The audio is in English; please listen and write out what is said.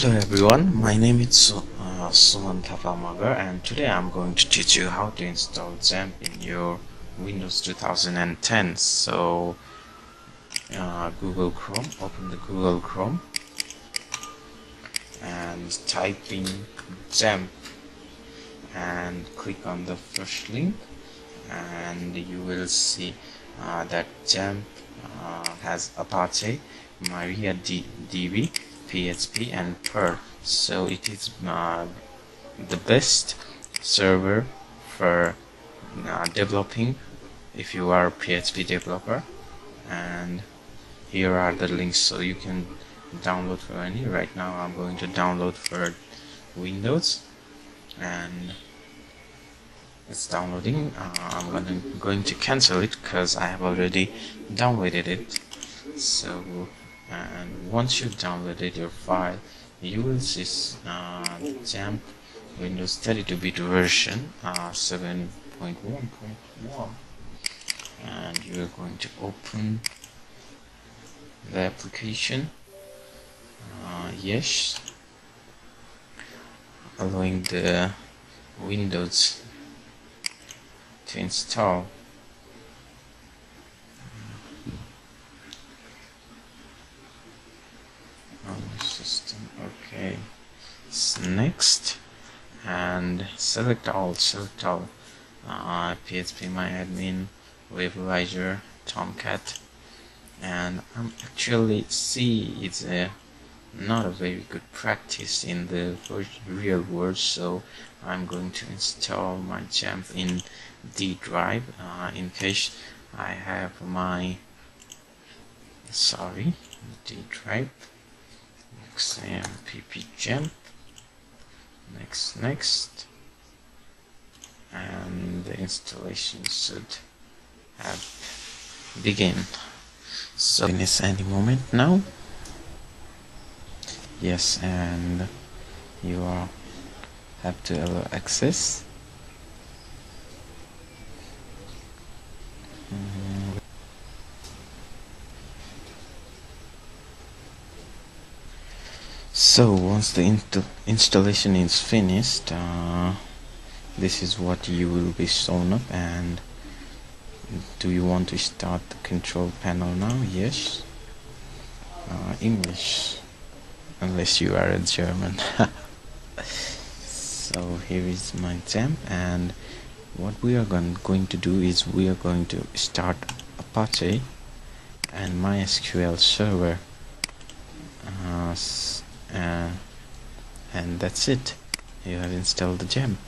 Hello everyone, my name is Suman, and today I'm going to teach you how to install Xampp in your Windows 2010. So Google Chrome, open the Google Chrome and type in Xampp and click on the first link, and you will see that Xampp has Apache, MariaDB, PHP and Perl. So it is the best server for developing if you are a PHP developer. And here are the links, so you can download for any. Right now I'm going to download for Windows, and it's downloading. I'm going to cancel it because I have already downloaded it. So and once you downloaded your file, you will see Xampp Windows 32-bit version 7.1.1, and you are going to open the application. Yes, allowing the Windows to install. System. Okay, next, and select all PHP MyAdmin, Webvisor, Tomcat. And actually C is not a very good practice in the real world, so I'm going to install my Xampp in D drive in case I have my D drive. Xampp Xampp, next, and the installation should have begin. So finish any moment now. Yes, and you have to allow access. So once the installation is finished, this is what you will be shown up. And do you want to start the control panel now? Yes. English, unless you are a German. So here is my Xampp, and what we are going to do is we are going to start Apache and MySQL server, and that's it. You have installed the Xampp.